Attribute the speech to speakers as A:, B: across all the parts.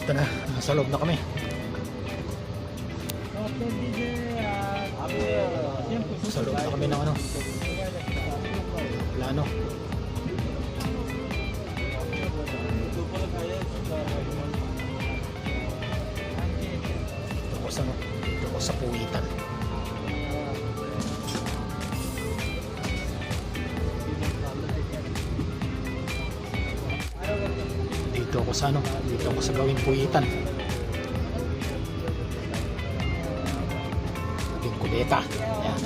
A: Ito na, nasa loob na kami. Sa loob na kami ng ano, plano. Ito ko sa puwitan. Dito ako sa ano, dito ako sa gawing puwitan. Gawing kuleta. Ayan.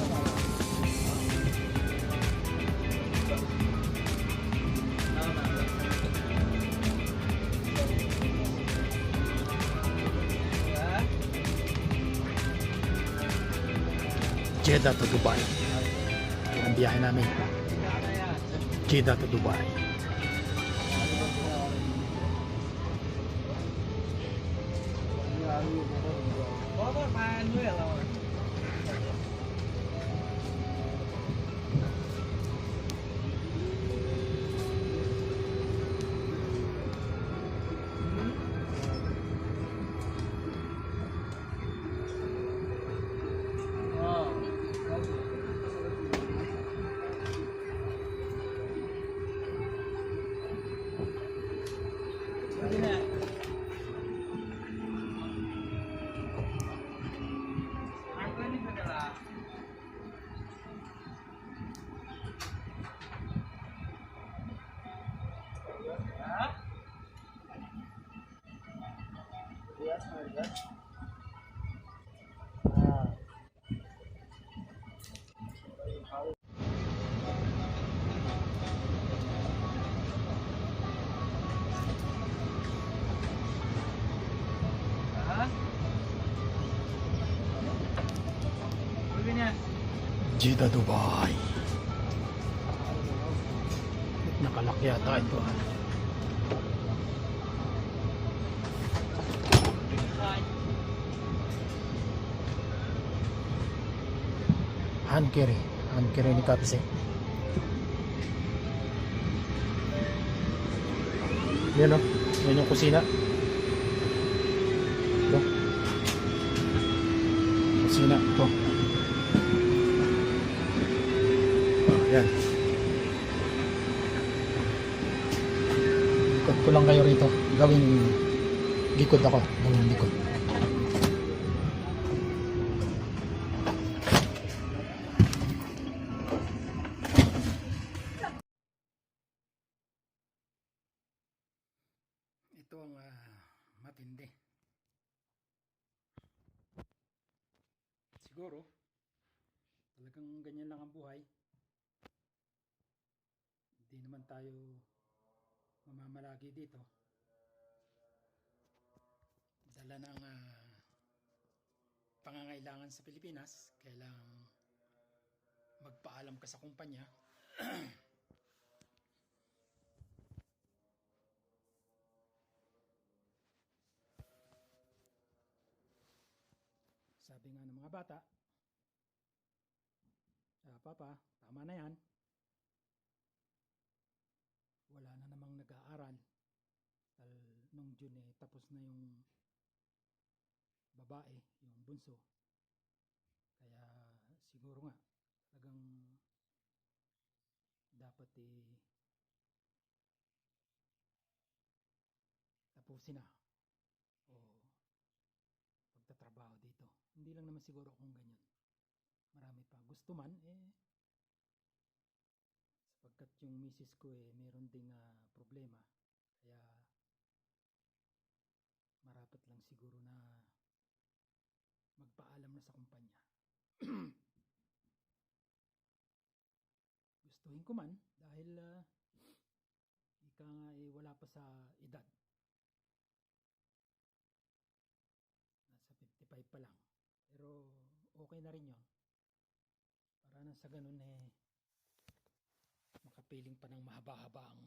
A: Jeddah to Dubai. Yan ang biyahe namin. Jeddah to Dubai. Jeddah Dubai. Nakalak yata ito. Hand carry ni Kapse. Yan o, yan yung kusina. Ito. Kusina, ito. Yan. Ikot ko lang kayo rito. Gawing likod ako. Gawing likod. Ito ang matindi. Siguro, talagang ganyan lang ang buhay. Hindi naman tayo mamamalagi dito. Dala ng pangangailangan sa Pilipinas, kailangang magpaalam ka sa kumpanya. Sabi nga ng mga bata, Papa, tama na yan. Wala na namang nag-aaral. Nung June tapos na yung babae, yung bunso. Kaya siguro nga talagang dapat tapusin na o pagtatrabaho dito. Hindi lang naman siguro kung ganyan. Marami pa. Gusto man sapagkat yung misis ko meron ding problema. Kaya marapat lang siguro na magpaalam na sa kumpanya. Gustuhin ko man dahil ika nga wala pa sa edad. Nasa 55 pa lang. Pero okay na rin yun. Para na sa ganun makapiling pa ng mahaba-haba ang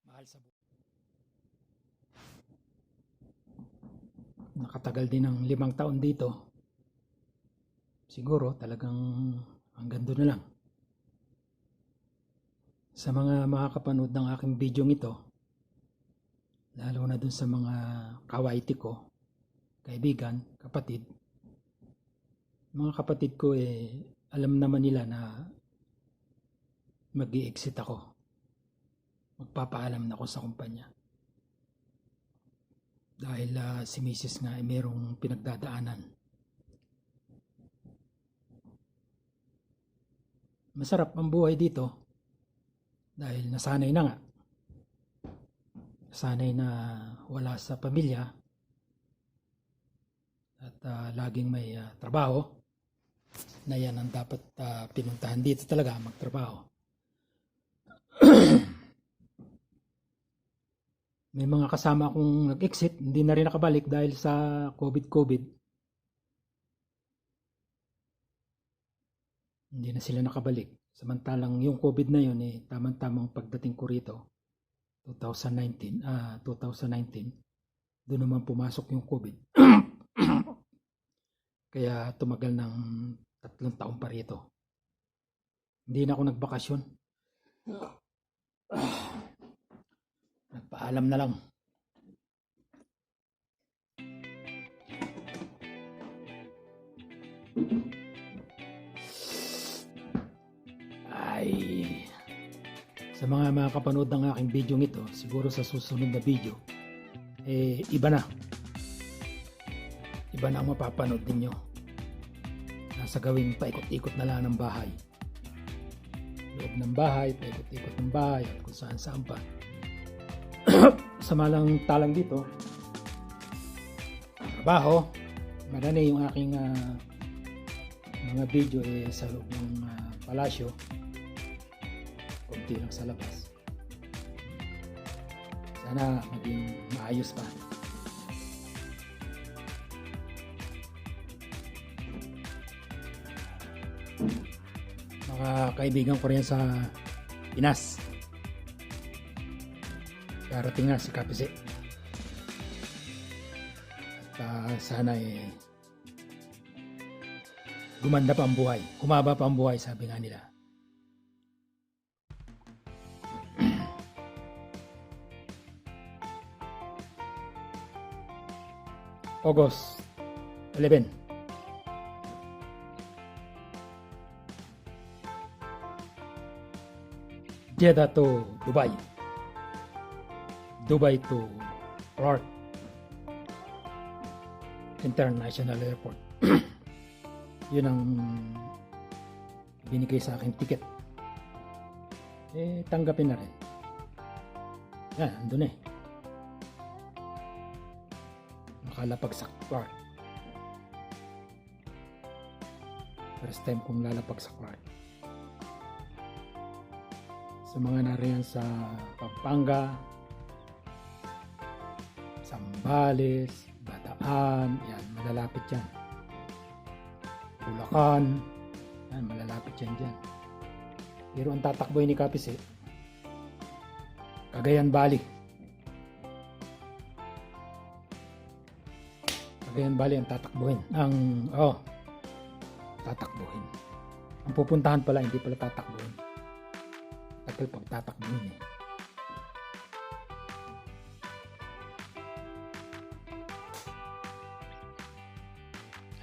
A: mahal sa buhay. Nakatagal din ng 5 taon dito. Siguro talagang hanggang doon na lang. Sa mga makakapanood ng aking video ito, lalo na dun sa mga kawaiti ko, kaibigan, kapatid. Mga kapatid ko alam naman nila na mag-i-exit ako. Magpapaalam na ako sa kumpanya. Dahil si Mrs. nga ay merong pinagdadaanan. Masarap ang buhay dito dahil nasanay na nga. Nasanay na wala sa pamilya at laging may trabaho na yan ang dapat pinuntahan dito talaga, magtrabaho. May mga kasama akong nag-exit, hindi na rin nakabalik dahil sa COVID. Hindi na sila nakabalik. Samantalang yung COVID na yun, tamang-tamang pagdating ko rito, 2019, doon naman pumasok yung COVID. Kaya tumagal ng 3 taon pa rito. Hindi na ako nagbakasyon. Nagpaalam na lang. Sa mga kapanood ng aking video ito, siguro sa susunod na video, iba na. Iba na ang mapapanood ninyo. Nasa gawing paikot-ikot na lang ng bahay. Loob ng bahay, paikot-ikot ng bahay, at kung saan-saan pa. Samalang talang dito, trabaho, marami yung aking mga video sa loob ng palasyo. Kunti lang sa labas. Sana maging maayos pa. Mga kaibigan ko rin sa Pinas. Darating na si Kapise. At sana gumanda pa ang buhay. Humaba pa ang buhay, sabi nga nila. August 11. Jeddah to Dubai. Dubai to Clark International Airport. Yun ang binigay sa akin ticket. Tanggapin na rin. Yan, andun nakalapag sa Clark. First time kong lalapag sa Clark. Sa mga nariyan sa Pampanga, Zambales, Bataan, yan, malalapit yan. Bulacan, yan, malalapit yan dyan. Pero ang tatakboy ni Kapise, Cagayan Valley. Cagayan Valley ang tatakbuhin. Tatakbuhin. Ang pupuntahan pala, hindi pala tatakbuhin. Tagal pag tatakbuhin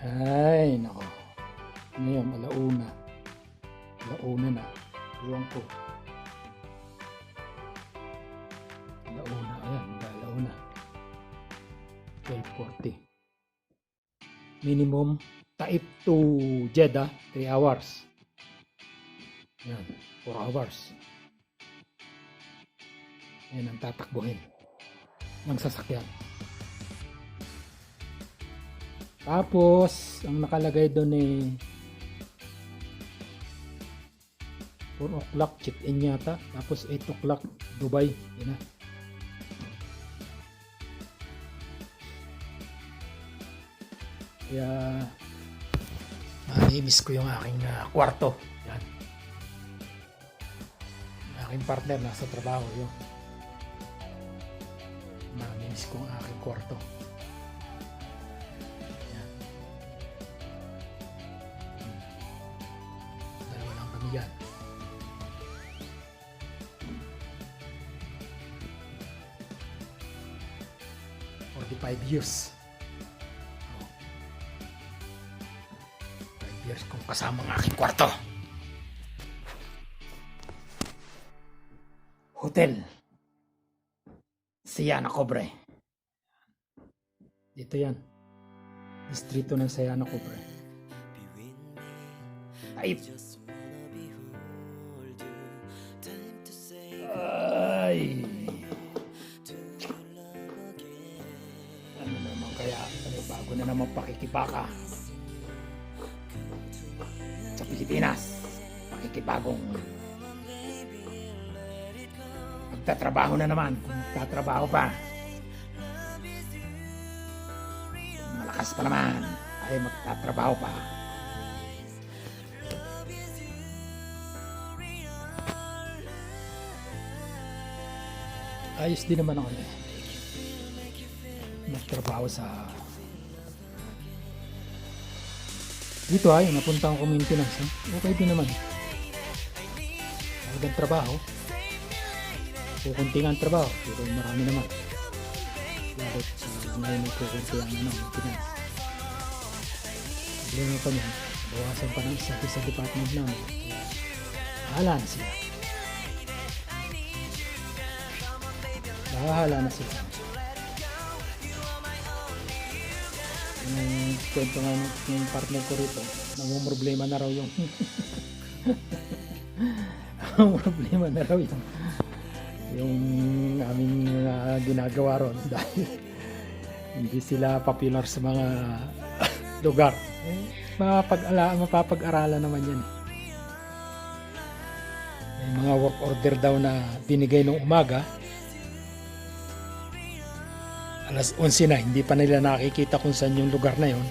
A: Ay, nako. Ano yun? Alauna. Alauna na. Iwan ko. Alauna. Ayan, alauna. 12:40. Minimum Taif to Jeddah, 3 hours. Ayan, 4 hours. Ayan ang tatakbuhin ng sasakyan. Tapos, ang nakalagay doon 4 o'clock check-in yata. Tapos 8 o'clock Dubai. Yan na. Kaya, miss ko yung aking kwarto. Yan. Yung aking partner nasa trabaho yun. Miss ko ang aking kwarto. Yan. 35 years. 5 years kung kasama ang aking kwarto. Hotel Sayana Cobre. Dito yan. Distrito ng Sayana Cobre. Ay! Ay! Ano naman kaya? Bago na naman pakikibaka sa Pilipinas. Pakikibagong magtatrabaho na naman. Kung magtatrabaho pa, malakas pa naman, ay magtatrabaho pa. Ayos din naman ako magtrabaho sa dito yung napunta akong maintenance. Okay din naman. Talagang trabaho. Kukunti nga ang trabaho, pero marami naman. Lalo ngayon nagkukunti ang maintenance. Problema pa niyan, bawasan pa ng isa sa department namin. Bahala na sila. Bahala na sila. Yung kwento nga ng partner ko rito, namumroblema na raw yung namumroblema na raw yung aming ginagawa ron dahil hindi sila popular sa mga lugar. Mapapag-aralan naman yan. May mga work order daw na binigay nung umaga, alas 11 na, hindi pa nila nakikita kung saan yung lugar na yon.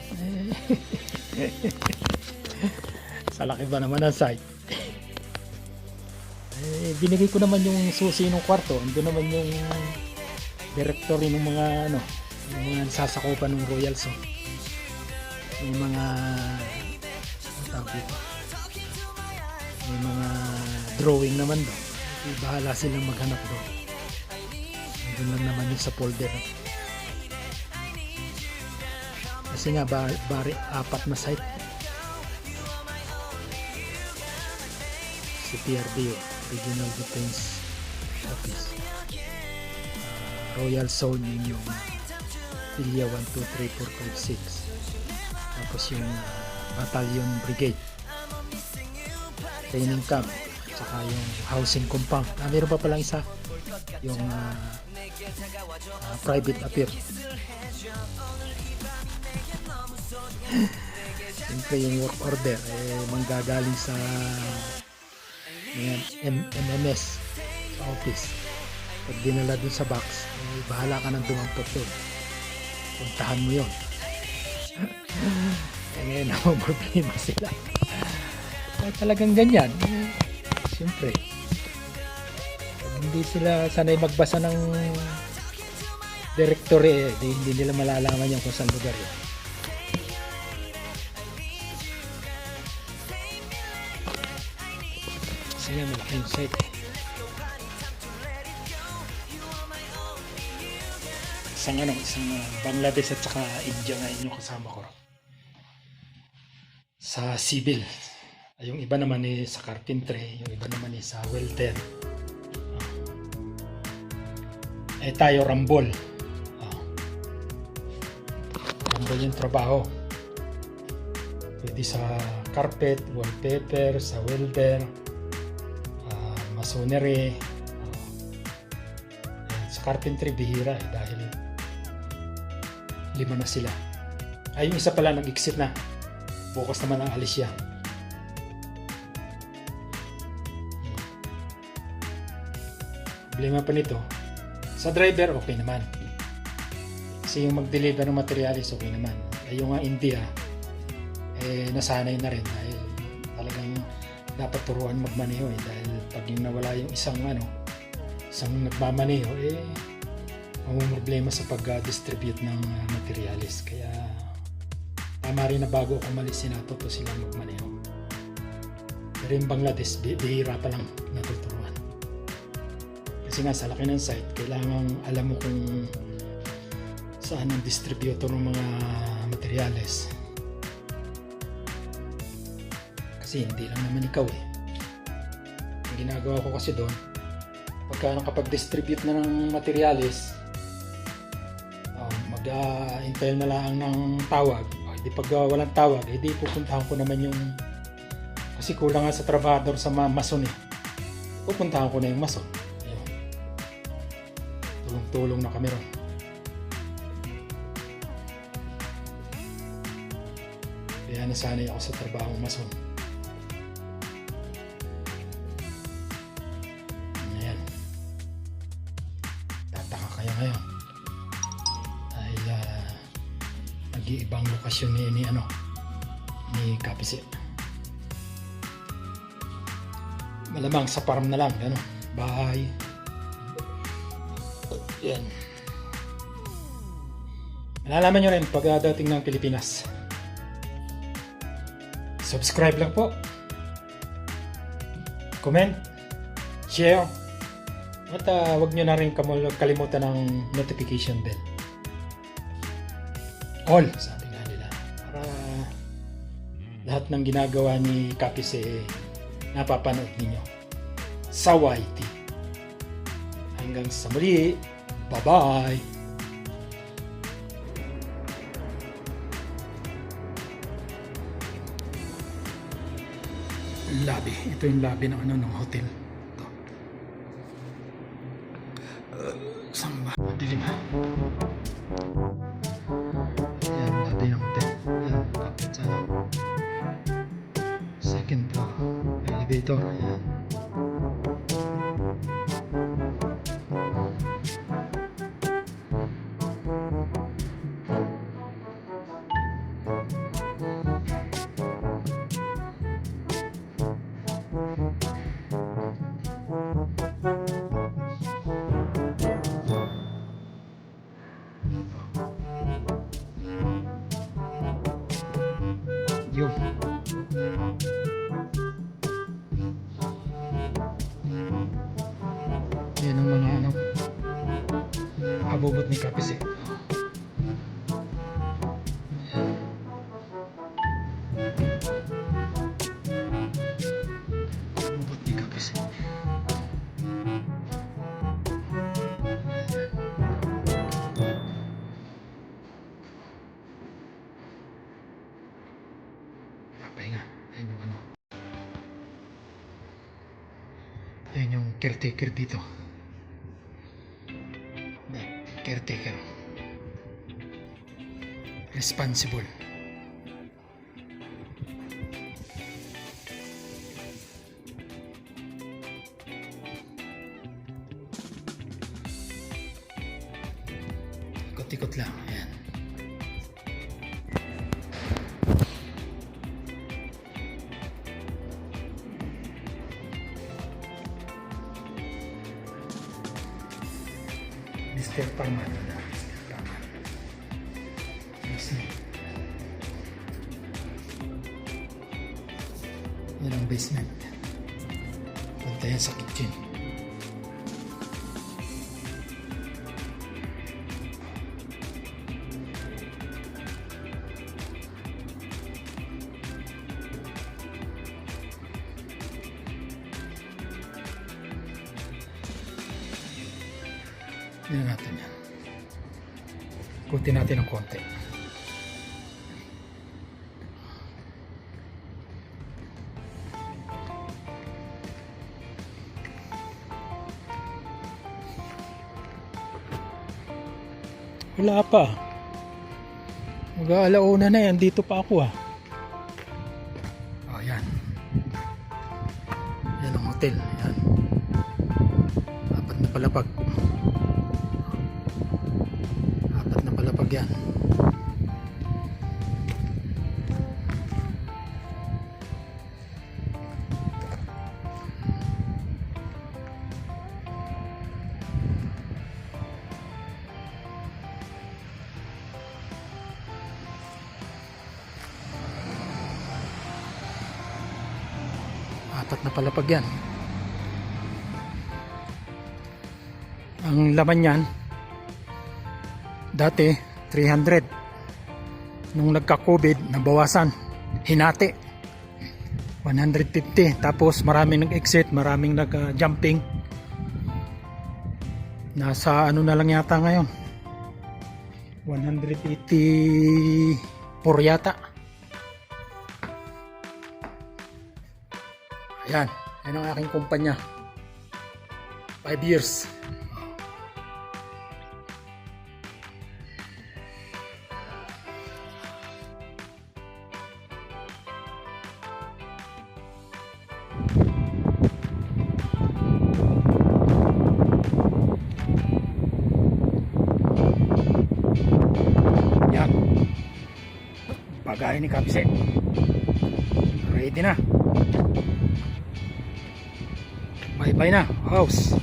A: Sa laki ba naman ang site? Binigay ko naman yung susi ng kwarto. Ando naman yung directory ng mga yung mga sasakupan ng Royal Zone. May mga may mga drawing naman doon. Bahala silang maghanap doon. Doon lang naman yung sa folder. Kasi nga bari 4 na site. Si PRDO, Regional Defense Office. Royal Zone yun yung Pilya 1, 2, 3, 4, 5, 6. Tapos yung Battalion Brigade. Training camp. Saka yung housing compound. Meron pa palang isa. Yung private affair. Siyempre yung work order manggagaling sa MMS sa office. Pag dinala dun sa box, bahala ka nang dumampot doon. Puntahan mo yun. Ngayon naman problema sila. Talagang ganyan. Siyempre hindi sila sanay magbasa ng directory, hindi nila malalaman yan kung saan lugar yun. Kasi nga malaking site. Isang Bangladesh at saka India nga yung kasama ko sa civil. Yung iba naman sa carpentry, yung iba naman sa welder. Tayo rambol. Rambol yung trabaho. Pwede sa carpet, wallpaper, sa welder, masonry. Sa carpentry bihira dahil 5 na sila. Yung isa pala nag-exit na. Bukas naman ang alis yan. Problema pa nito, sa driver okay naman. Kasi yung mag-deliver ng materialis okay naman. Yung India, nasanay na rin dahil talagang dapat turuan magmaneho dahil pag yung nawala yung isang nagmamaneho problema sa pag-distribute ng materialis. Kaya tama rin na bago ako umalis sinatuto silang magmaneho. Pero yung Bangladesh, bihira pa lang natuturuan. Kasi nga sa laki ng site, kailangan alam mo kung saan ang distributor ng mga materyales. Kasi hindi lang naman ikaw eh. Ang ginagawa ko kasi doon, pagka nakapag-distribute na ng materyales, mag-entail na lang ng tawag. Hindi pag walang tawag, hindi pupuntahan ko naman yung, kasi kulang nga sa trabador sa mason eh. Pupuntahan ko na yung mason. Ayun. Tulong-tulong na kami ron. Kaya nasanay ako sa trabahong mason. Ayan. Tataka kayo ngayon. Dahil nag-iibang lokasyon ni Kapisi. Malamang sa farm na lang, bahay. Yan. Malalaman nyo rin pag dating ng Pilipinas. Subscribe lang po. Comment. Share. At wag nyo na rin kalimutan ng notification bell. All, sabi nga nila. Para lahat ng ginagawa ni Kapisi napapanood ninyo sa YT. Hanggang sa muli. Bye-bye! Lobby. Ito yung lobby ng ng hotel. Ito. Saan ba? Dilim ha? Ayan, lobby ng hotel. Ayan, kapit sa second floor. Elevator. Ayan. Yun. Yan ang mga abubot ni Kapisi. Abubot ni Kapisi. Pahinga. Ayan yung Ayan yung caretaker dito. Caretaker. Responsible. Ikot-ikot lang. Ayan. Mr. Parman. Mr. Parman. Yes. Yan ang basement. Punta yan sa kitchen. Yan natin yan. Ikutin natin ng konti. Wala pa. Mag-aalauna na yan. Dito pa ako Oh, yan. Yan ang hotel. Yan. Apat na palapag. Apat na palapag yan. Apat na palapag yan. Ang laman yan dati 300. Nung nagka-COVID, nabawasan. Hinati. 150. Tapos maraming nag-exit, maraming nag-jumping. Nasa ano na lang yata ngayon. 184 yata. Ayan. Yan ang aking kumpanya. 5 years. Yan. Pagkain ni Kapse. Ready na. Bye-bye na, house.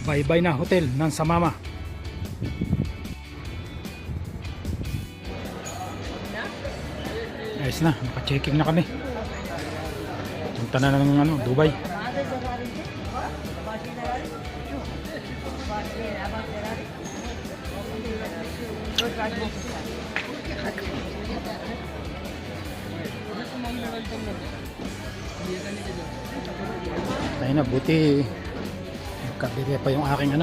A: Bye-bye na, hotel ng Samama. Ayos na, naka-checking na kami. Punta na ng Dubai. Tayo na, buti nagkabili pa yung aking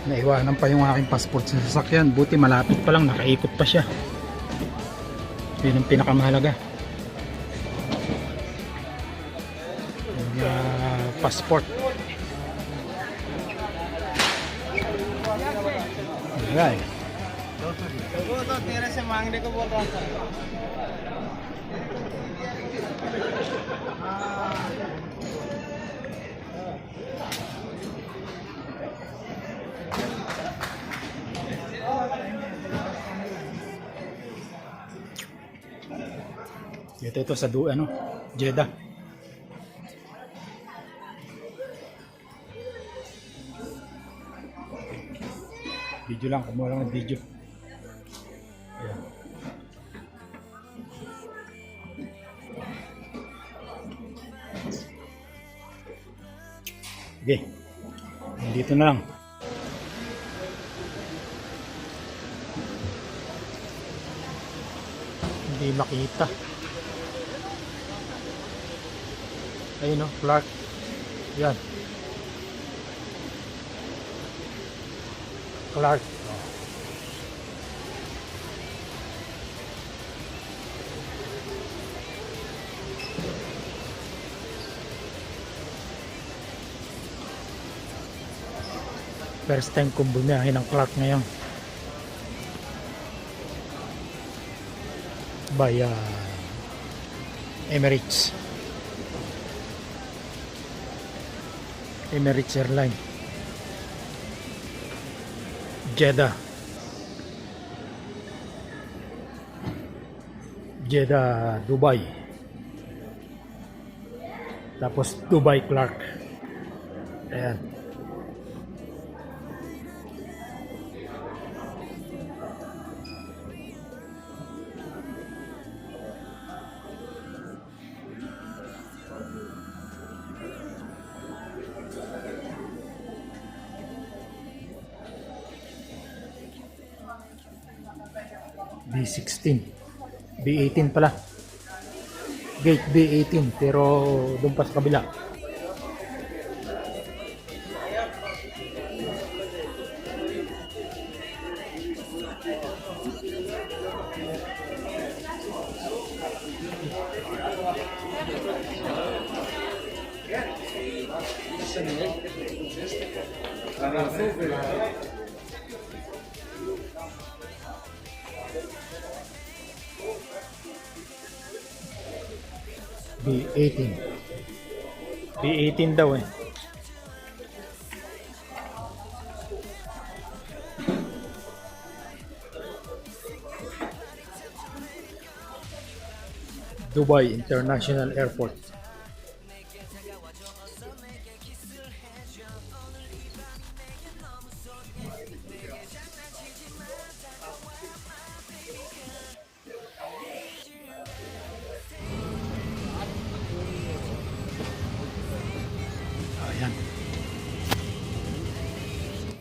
A: naiwanan pa yung aking passport sa sasakyan. Buti malapit pa lang, nakaikot pa siya. Yun ang pinakamahalaga, yung passport. Alright. Ito sa Jeddah. Video lang, kumuha lang ng video. Ayan. Okay, dito na lang. Hindi makita. Ayun Clark. Yan. Clark. First time kong bumiyahe ng Clark ngayon. By Emirates Airline. Jeddah, Dubai. Tapos Dubai Clark. Ayan. B16, B18 pala, gate B18, pero doon pa sa kabila. B18 daw eh. Dubai International Airport. Ayan.